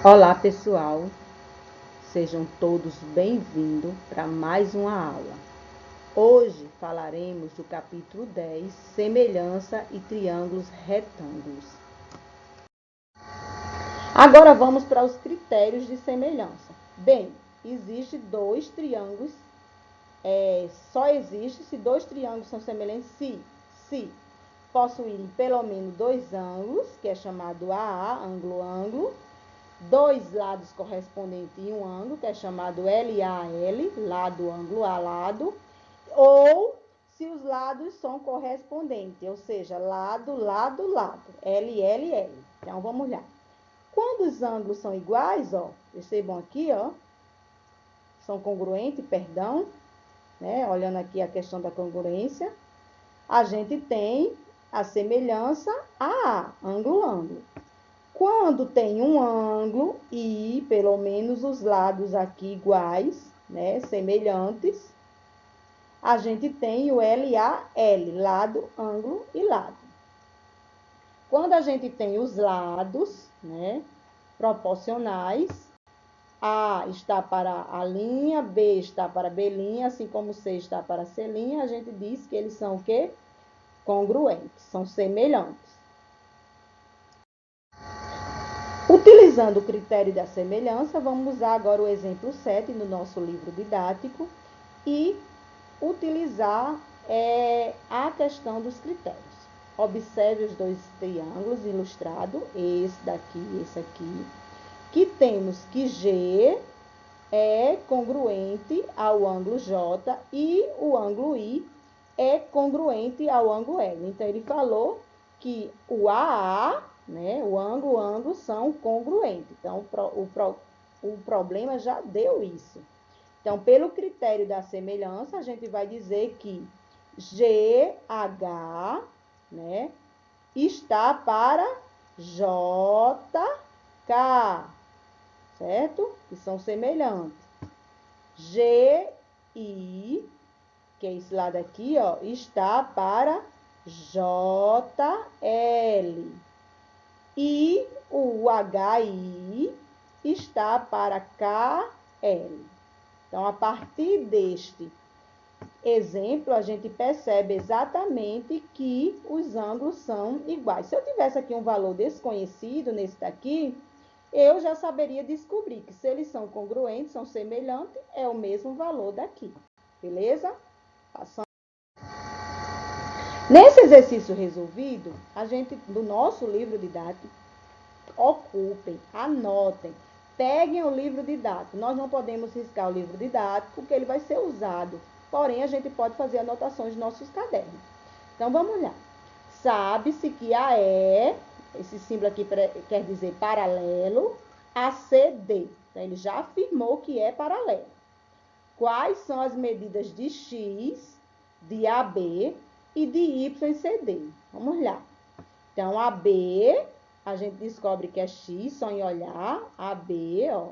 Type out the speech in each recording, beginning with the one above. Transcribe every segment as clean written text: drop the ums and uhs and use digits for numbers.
Olá, pessoal. Sejam todos bem-vindos para mais uma aula. Hoje falaremos do capítulo 10, semelhança e triângulos retângulos. Agora vamos para os critérios de semelhança. Bem, existe dois triângulos, só existe se dois triângulos são semelhantes se possuírem pelo menos dois ângulos, que é chamado AA, ângulo-ângulo, dois lados correspondentes em um ângulo, que é chamado LAL, lado, ângulo, a lado, ou se os lados são correspondentes, ou seja, lado, lado, lado, LLL. Então, vamos lá. Quando os ângulos são iguais, ó, percebam aqui, ó, são congruentes, perdão, né? Olhando aqui a questão da congruência, a gente tem a semelhança a ângulo, ângulo. Quando tem um ângulo e pelo menos os lados aqui iguais, né, semelhantes, a gente tem o LAL, lado, ângulo e lado. Quando a gente tem os lados, né, proporcionais, A está para a linha, B está para B', assim como C está para C', a gente diz que eles são o quê? Congruentes, são semelhantes. Utilizando o critério da semelhança, vamos usar agora o exemplo 7 no nosso livro didático e utilizar a questão dos critérios. Observe os dois triângulos ilustrados, esse daqui e esse aqui, que temos que G é congruente ao ângulo J e o ângulo I é congruente ao ângulo L. Então, ele falou que o AA, né, o ângulo são congruentes. Então, o problema já deu isso. Então, pelo critério da semelhança, a gente vai dizer que GH, né, está para JK, certo? Que são semelhantes. GI, que é esse lado aqui, ó, está para JL. E o HI está para KL. Então, a partir deste exemplo, a gente percebe exatamente que os ângulos são iguais. Se eu tivesse aqui um valor desconhecido nesse daqui, eu já saberia descobrir que se eles são congruentes, são semelhantes, é o mesmo valor daqui. Beleza? Passando. Nesse exercício resolvido, a gente, do nosso livro didático, ocupem, anotem, peguem o livro didático. Nós não podemos riscar o livro didático, porque ele vai ser usado. Porém, a gente pode fazer anotações nos nossos cadernos. Então, vamos lá. Sabe-se que AE, esse símbolo aqui quer dizer paralelo, a CD. Então, ele já afirmou que é paralelo. Quais são as medidas de X, de AB e de Y em CD? Vamos lá. Então, AB, a gente descobre que é X, só em olhar. AB, ó,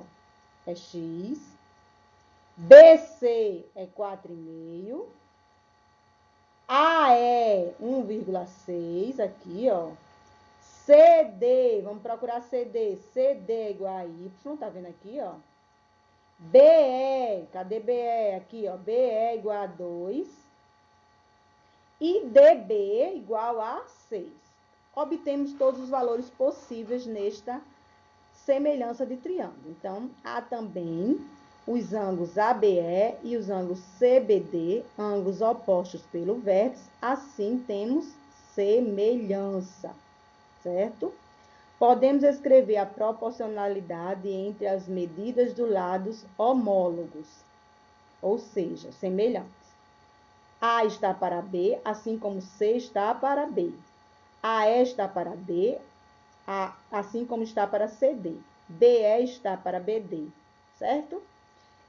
é X. BC é 4,5. AE, 1,6, aqui, ó. CD, vamos procurar CD. CD é igual a Y, tá vendo aqui, ó? BE, cadê BE? Aqui, ó. BE é igual a 2. E DB igual a 6. Obtemos todos os valores possíveis nesta semelhança de triângulo. Então, há também os ângulos ABE e os ângulos CBD, ângulos opostos pelo vértice, assim temos semelhança, certo? Podemos escrever a proporcionalidade entre as medidas dos lados homólogos, ou seja, semelhantes. A está para B, assim como C está para B. AE está para D, assim como está para CD. BE está para BD, certo?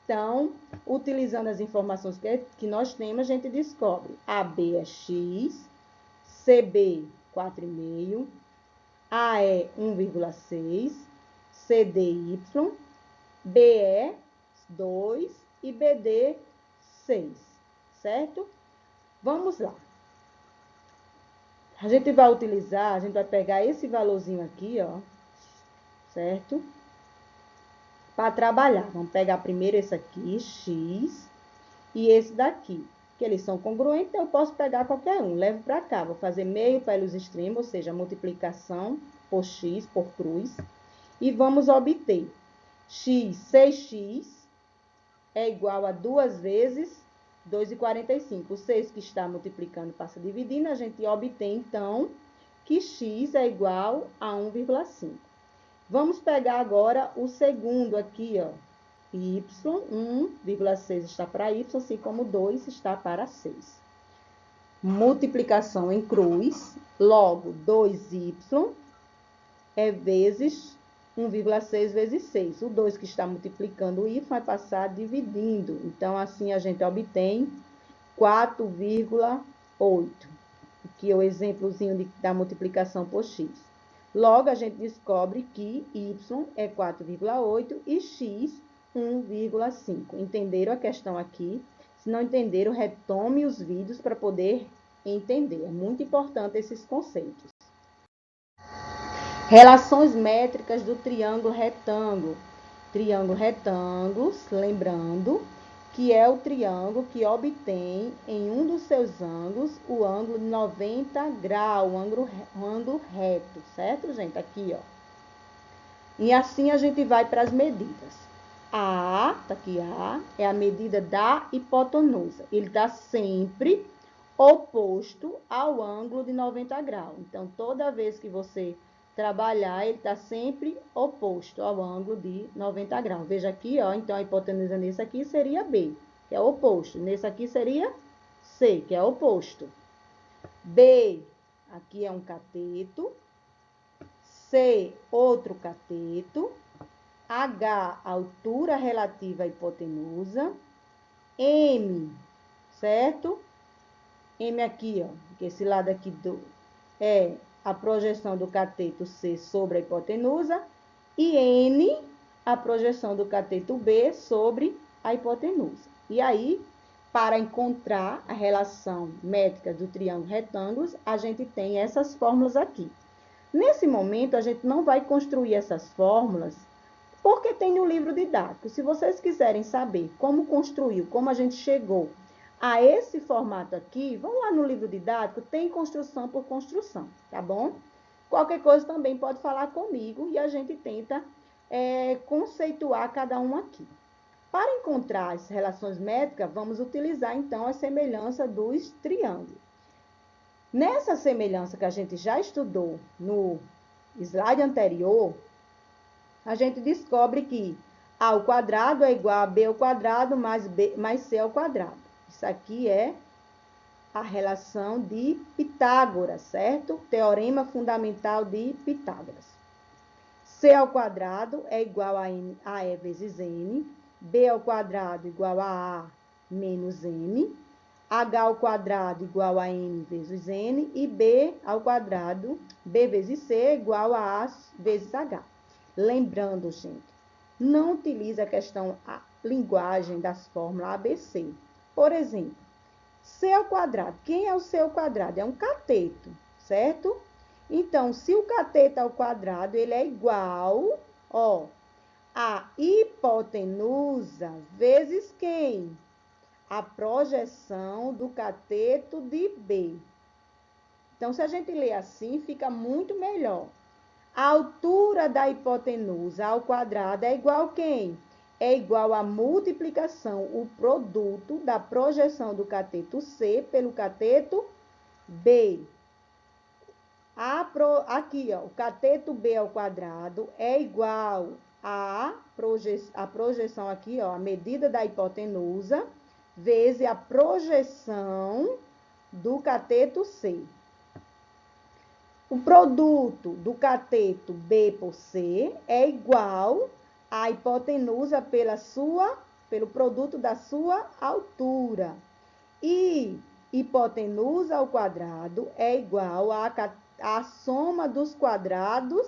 Então, utilizando as informações que nós temos, a gente descobre AB é X, CB 4,5, AE 1,6, CDY, BE 2 e BD 6, certo? Vamos lá. A gente vai pegar esse valorzinho aqui, ó, certo? para trabalhar. Vamos pegar primeiro esse aqui, x, e esse daqui, que eles são congruentes, então eu posso pegar qualquer um. Levo para cá, vou fazer meio pelos extremos, ou seja, multiplicação por x, por cruz. E vamos obter x, 6x é igual a 2 vezes 2,45. O 6 que está multiplicando passa dividindo, a gente obtém, então, que x é igual a 1,5. Vamos pegar agora o segundo aqui, ó. Y, 1,6 está para y, assim como 2 está para 6. Multiplicação em cruz, logo 2y é vezes 1,6 vezes 6. O 2 que está multiplicando o y vai passar dividindo. Então, assim, a gente obtém 4,8, que é o exemplozinho da multiplicação por x. Logo, a gente descobre que y é 4,8 e x 1,5. Entenderam a questão aqui? Se não entenderam, retome os vídeos para poder entender. É muito importante esses conceitos. Relações métricas do triângulo retângulo. Triângulo retângulo, lembrando que é o triângulo que obtém em um dos seus ângulos o ângulo de 90 graus, o ângulo reto, certo, gente? Aqui, ó. E assim a gente vai para as medidas. A, tá aqui A, é a medida da hipotenusa. Ele está sempre oposto ao ângulo de 90 graus. Então, toda vez que você trabalhar, ele está sempre oposto ao ângulo de 90 graus. Veja aqui, ó, então a hipotenusa nesse aqui seria B, que é oposto. Nesse aqui seria C, que é oposto. B, aqui é um cateto. C, outro cateto. H, altura relativa à hipotenusa. M, certo? M aqui, ó, que esse lado aqui é a projeção do cateto C sobre a hipotenusa, e N, a projeção do cateto B sobre a hipotenusa. E aí, para encontrar a relação métrica do triângulo retângulo, a gente tem essas fórmulas aqui. Nesse momento, a gente não vai construir essas fórmulas, porque tem no livro didático. Se vocês quiserem saber como construiu, como a gente chegou a esse formato aqui, vão lá no livro didático, tem construção por construção, tá bom? Qualquer coisa também pode falar comigo e a gente tenta conceituar cada um aqui. Para encontrar as relações métricas, vamos utilizar, então, a semelhança dos triângulos. Nessa semelhança que a gente já estudou no slide anterior, a gente descobre que A ao quadrado é igual a B ao quadrado mais C ao quadrado. Isso aqui é a relação de Pitágoras, certo? Teorema fundamental de Pitágoras. C ao quadrado é igual a E vezes N. B ao quadrado igual a menos M. H ao quadrado igual a N vezes N. E B ao quadrado, B vezes C, é igual a vezes H. Lembrando, gente, não utilize a linguagem das fórmulas ABC. Por exemplo, C ao quadrado. Quem é o C ao quadrado? É um cateto, certo? Então, se o cateto ao quadrado, ele é igual, ó, a hipotenusa vezes quem? A projeção do cateto de B. Então, se a gente ler assim, fica muito melhor. A altura da hipotenusa ao quadrado é igual a quem? É igual a multiplicação, o produto da projeção do cateto C pelo cateto B. Aqui, ó, o cateto B ao quadrado é igual a projeção aqui, ó, a medida da hipotenusa, vezes a projeção do cateto C. O produto do cateto B por C é igual a hipotenusa pelo produto da sua altura. E hipotenusa ao quadrado é igual a soma dos quadrados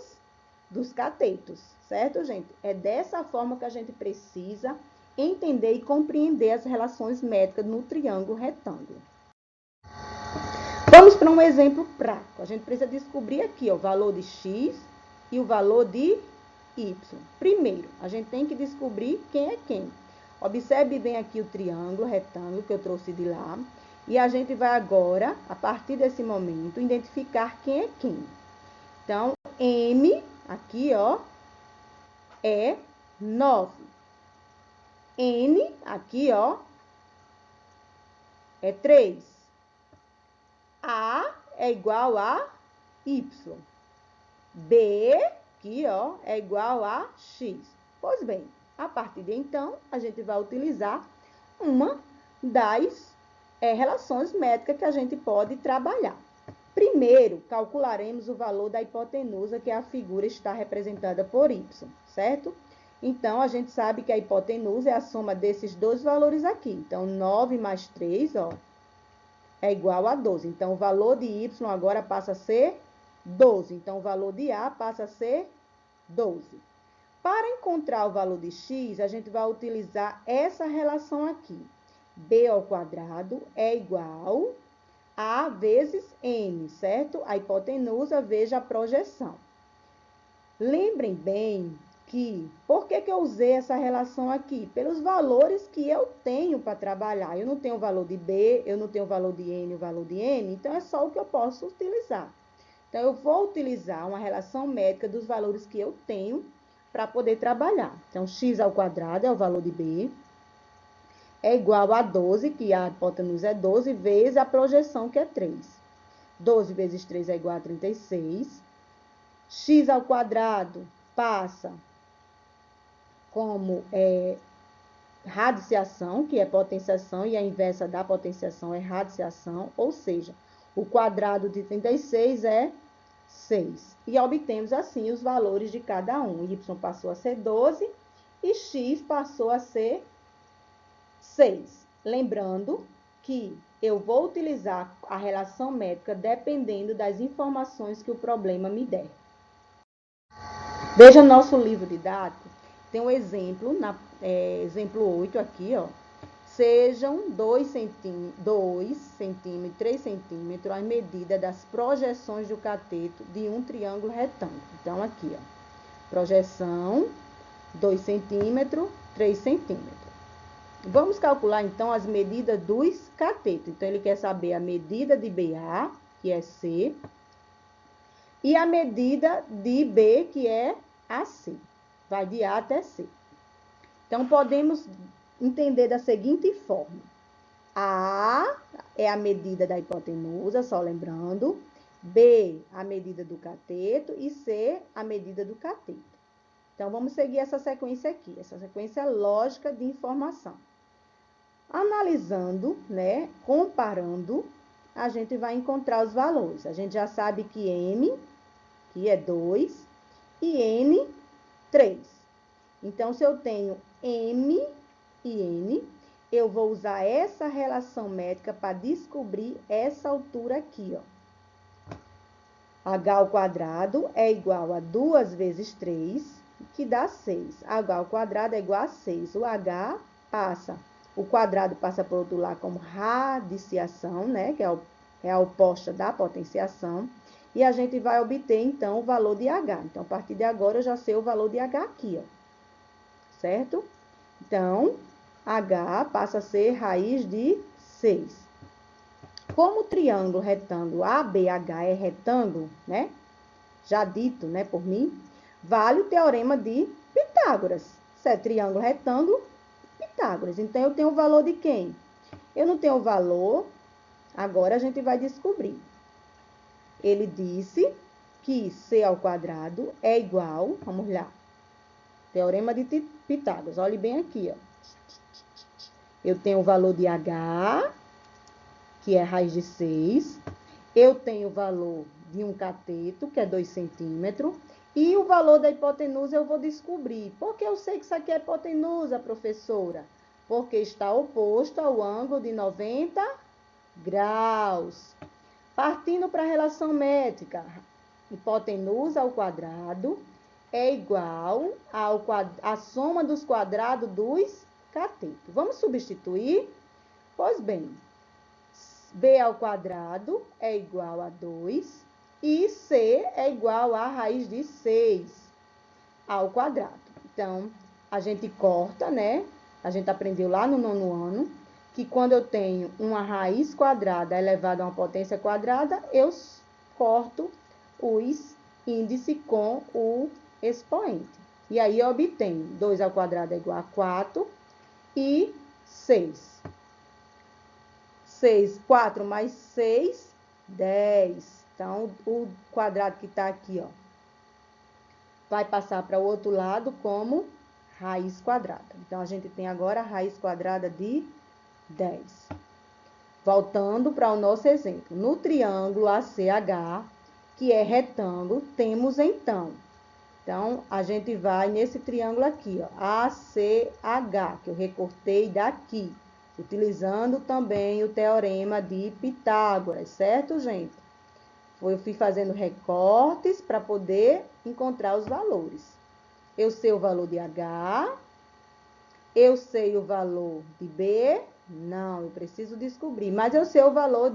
dos catetos, certo, gente? É dessa forma que a gente precisa entender e compreender as relações métricas no triângulo retângulo. Vamos para um exemplo prático. A gente precisa descobrir aqui, ó, o valor de x e o valor de y. Primeiro, a gente tem que descobrir quem é quem. Observe bem aqui o triângulo retângulo que eu trouxe de lá. E a gente vai agora, a partir desse momento, identificar quem é quem. Então, M, aqui, ó, é 9. N, aqui, ó, é 3. A é igual a Y. B, aqui, ó, é igual a X. Pois bem, a partir de então, a gente vai utilizar uma das relações métricas que a gente pode trabalhar. Primeiro, calcularemos o valor da hipotenusa, que a figura está representada por Y, certo? Então, a gente sabe que a hipotenusa é a soma desses dois valores aqui. Então, 9 mais 3, ó, é igual a 12. Então, o valor de Y agora passa a ser 12. Então, o valor de A passa a ser 12. Para encontrar o valor de X, a gente vai utilizar essa relação aqui. B ao quadrado é igual a vezes N, certo? A hipotenusa, veja a projeção. Lembrem bem que, por que eu usei essa relação aqui? Pelos valores que eu tenho para trabalhar. Eu não tenho o valor de B, eu não tenho o valor de N, o valor de N, então é só o que eu posso utilizar. Então, eu vou utilizar uma relação métrica dos valores que eu tenho para poder trabalhar. Então, x ao quadrado é o valor de B, é igual a 12, que a hipotenusa é 12, vezes a projeção, que é 3. 12 vezes 3 é igual a 36. X ao quadrado passa como radiciação, que é potenciação, e a inversa da potenciação é radiciação, ou seja, o quadrado de 36 é 6. E obtemos assim os valores de cada um. Y passou a ser 12 e X passou a ser 6. Lembrando que eu vou utilizar a relação métrica dependendo das informações que o problema me der. Veja nosso livro didático, tem um exemplo, exemplo 8 aqui, ó. Sejam 2 centímetros, 3 centímetros as medidas das projeções do cateto de um triângulo retângulo. Então, aqui, ó, projeção 2 centímetros, 3 centímetros. Vamos calcular, então, as medidas dos catetos. Então, ele quer saber a medida de BA, que é C, e a medida de B, que é AC. Vai de A até C. Então, podemos entender da seguinte forma. A é a medida da hipotenusa, só lembrando. B, a medida do cateto. E C, a medida do cateto. Então, vamos seguir essa sequência aqui. Essa sequência lógica de informação. Analisando, né, comparando, a gente vai encontrar os valores. A gente já sabe que M, que é 2, e N, 3. Então, se eu tenho M e N, eu vou usar essa relação métrica para descobrir essa altura aqui, ó. H ao quadrado é igual a 2 vezes 3, que dá 6. H ao quadrado é igual a 6. O H passa, o quadrado passa por outro lado como radiciação, né? Que é a oposta da potenciação. E a gente vai obter, então, o valor de H. Então, a partir de agora, eu já sei o valor de H aqui, ó. Certo? Então, H passa a ser raiz de 6. Como o triângulo retângulo ABH é retângulo, né? Já dito, né, por mim, vale o teorema de Pitágoras. Se é triângulo retângulo, Pitágoras. Então, eu tenho o valor de quem? Eu não tenho o valor, agora a gente vai descobrir. Ele disse que C ao quadrado é igual, vamos lá, teorema de Pitágoras, olhe bem aqui, ó. Eu tenho o valor de H, que é raiz de 6. Eu tenho o valor de um cateto, que é 2 centímetros. E o valor da hipotenusa eu vou descobrir. Por que eu sei que isso aqui é hipotenusa, professora? Porque está oposto ao ângulo de 90 graus. Partindo para a relação métrica, hipotenusa ao quadrado é igual à soma dos quadrados dos catetos. Vamos substituir? Pois bem, B ao quadrado é igual a 2 e C é igual a raiz de 6. ao quadrado. Então, a gente corta, né? A gente aprendeu lá no 9º ano, que quando eu tenho uma raiz quadrada elevada a uma potência quadrada, eu corto os índices com o expoente. E aí, eu obtenho 2 ao quadrado é igual a 4 e 6. 4 mais 6, 10. Então, o quadrado que está aqui, ó, vai passar para o outro lado como raiz quadrada. Então, a gente tem agora a raiz quadrada de 10. Voltando para o nosso exemplo. No triângulo ACH, que é retângulo, temos então. Então, a gente vai nesse triângulo aqui, ó, ACH, que eu recortei daqui, utilizando também o teorema de Pitágoras, certo, gente? Eu fui fazendo recortes para poder encontrar os valores. Eu sei o valor de H, eu sei o valor de B, não, eu preciso descobrir, mas eu sei o valor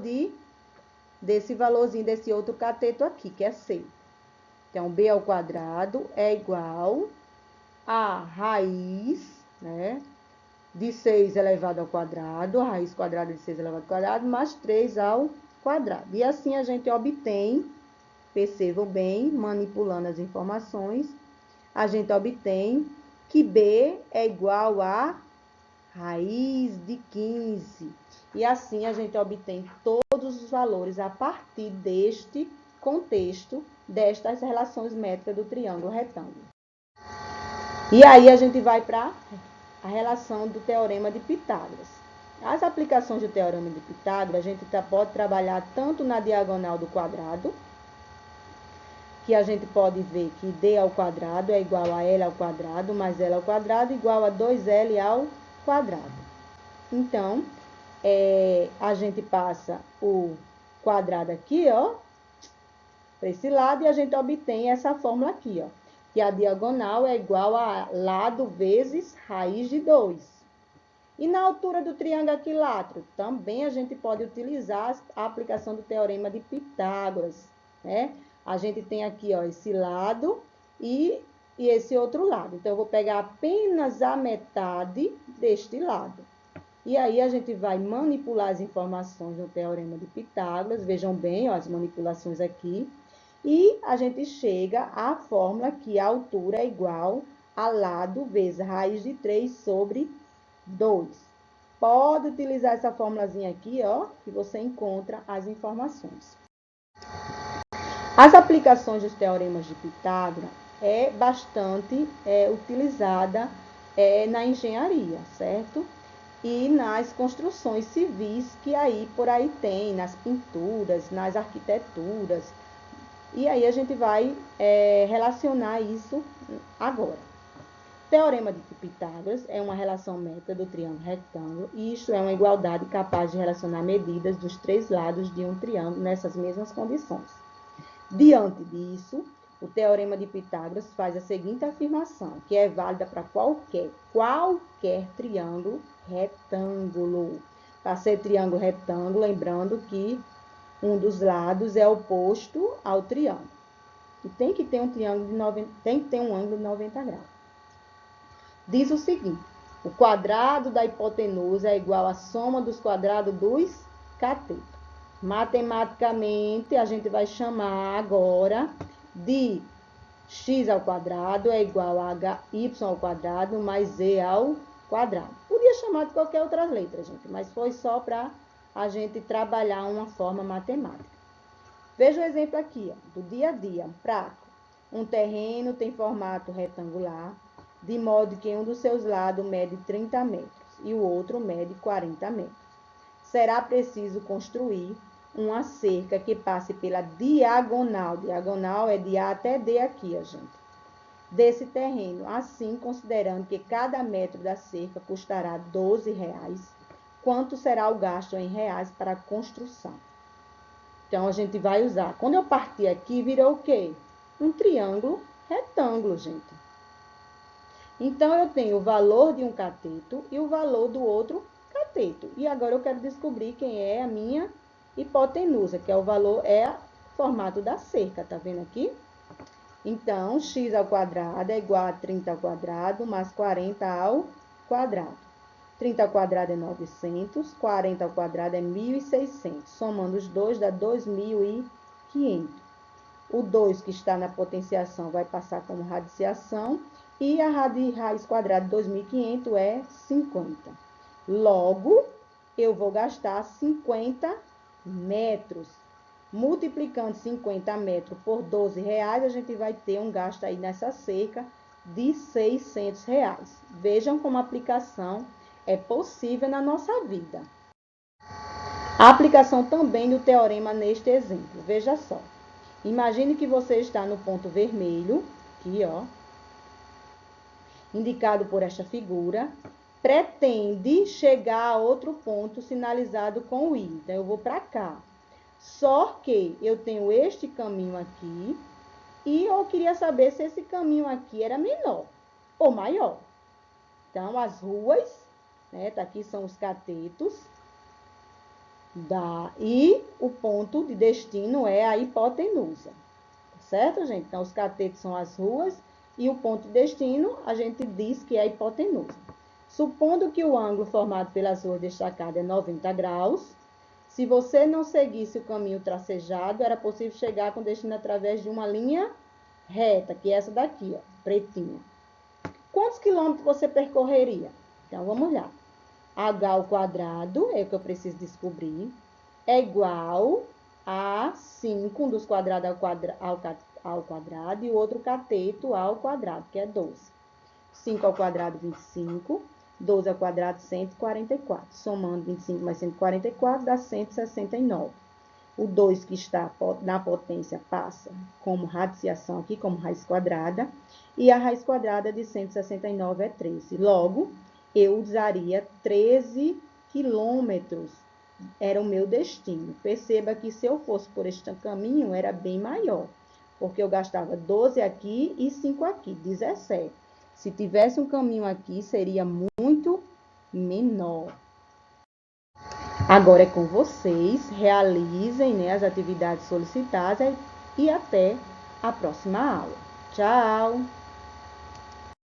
desse valorzinho, desse outro cateto aqui, que é C. Então, B ao quadrado é igual a raiz, né, de 6 elevado ao quadrado, a raiz quadrada de 6 elevado ao quadrado, mais 3 ao quadrado. E assim a gente obtém, percebam bem, manipulando as informações, a gente obtém que B é igual a raiz de 15. E assim a gente obtém todos os valores a partir deste contexto, destas relações métricas do triângulo retângulo. E aí a gente vai para a relação do teorema de Pitágoras. As aplicações do teorema de Pitágoras, a gente pode trabalhar tanto na diagonal do quadrado, que a gente pode ver que D ao quadrado é igual a L ao quadrado, mais L ao quadrado igual a 2L ao quadrado. Então, a gente passa o quadrado aqui, ó, para esse lado, e a gente obtém essa fórmula aqui, ó, que a diagonal é igual a lado vezes raiz de 2. E na altura do triângulo equilátero, também a gente pode utilizar a aplicação do teorema de Pitágoras, né? A gente tem aqui, ó, esse lado e esse outro lado. Então, eu vou pegar apenas a metade deste lado. E aí, a gente vai manipular as informações do teorema de Pitágoras. Vejam bem, ó, as manipulações aqui. E a gente chega à fórmula que a altura é igual a lado vezes raiz de 3 sobre 2. Pode utilizar essa formulazinha aqui, ó, que você encontra as informações. As aplicações dos teoremas de Pitágoras é bastante utilizada na engenharia, certo? E nas construções civis que aí por aí tem, nas pinturas, nas arquiteturas. E aí a gente vai relacionar isso agora. Teorema de Pitágoras é uma relação métrica do triângulo retângulo, e isto é uma igualdade capaz de relacionar medidas dos 3 lados de um triângulo nessas mesmas condições. Diante disso, o teorema de Pitágoras faz a seguinte afirmação, que é válida para qualquer triângulo retângulo. Para ser triângulo retângulo, lembrando que um dos lados é oposto ao triângulo. E tem que ter um ângulo de 90 graus. Diz o seguinte: o quadrado da hipotenusa é igual à soma dos quadrados dos catetos. Matematicamente, a gente vai chamar agora de x ao quadrado é igual a y ao quadrado mais z ao quadrado. Podia chamar de qualquer outra letra, gente, mas foi só para a gente trabalhar uma forma matemática. Veja o exemplo aqui, ó, do dia a dia, prático. Um terreno tem formato retangular, de modo que um dos seus lados mede 30 metros e o outro mede 40 metros. Será preciso construir uma cerca que passe pela diagonal. Diagonal é de A até D aqui, ó, gente. Desse terreno, assim, considerando que cada metro da cerca custará R$12, quanto será o gasto em reais para a construção? Então, a gente vai usar. Quando eu partir aqui, virou o quê? Um triângulo retângulo, gente. Então, eu tenho o valor de um cateto e o valor do outro cateto. E agora eu quero descobrir quem é a minha hipotenusa, que é o valor, é o formato da cerca, tá vendo aqui? Então, x ao quadrado é igual a 30 ao quadrado mais 40 ao quadrado. 30 ao quadrado é 900, 40 ao quadrado é 1.600. Somando os dois dá 2.500. O 2 que está na potenciação vai passar como radiciação. E a raiz quadrada de 2.500 é 50. Logo, eu vou gastar 50 metros. Multiplicando 50 metros por 12 reais, a gente vai ter um gasto aí nessa cerca de 600 reais. Vejam como a aplicação é possível na nossa vida. A aplicação também do teorema neste exemplo. Veja só. Imagine que você está no ponto vermelho, aqui, ó, indicado por esta figura, pretende chegar a outro ponto sinalizado com o I. Então, eu vou para cá. Só que eu tenho este caminho aqui e eu queria saber se esse caminho aqui era menor ou maior. Então, as ruas, né, tá aqui são os catetos, e o ponto de destino é a hipotenusa. Certo, gente? Então, os catetos são as ruas e o ponto de destino, a gente diz que é a hipotenusa. Supondo que o ângulo formado pelas ruas destacadas é 90 graus, se você não seguisse o caminho tracejado, era possível chegar com destino através de uma linha reta, que é essa daqui, ó, pretinha. Quantos quilômetros você percorreria? Então, vamos lá. H ao quadrado, é o que eu preciso descobrir, é igual a 5, um dos quadrados ao quadrado, e o outro cateto ao quadrado, que é 12. 5 ao quadrado, 25. 12 ao quadrado, 144. Somando 25 mais 144, dá 169. O 2 que está na potência passa como radiciação aqui, como raiz quadrada. E a raiz quadrada de 169 é 13. Logo, eu usaria 13 quilômetros. Era o meu destino. Perceba que se eu fosse por este caminho, era bem maior. Porque eu gastava 12 aqui e 5 aqui, 17. Se tivesse um caminho aqui, seria muito menor. Agora é com vocês, realizem, né, as atividades solicitadas e até a próxima aula. Tchau!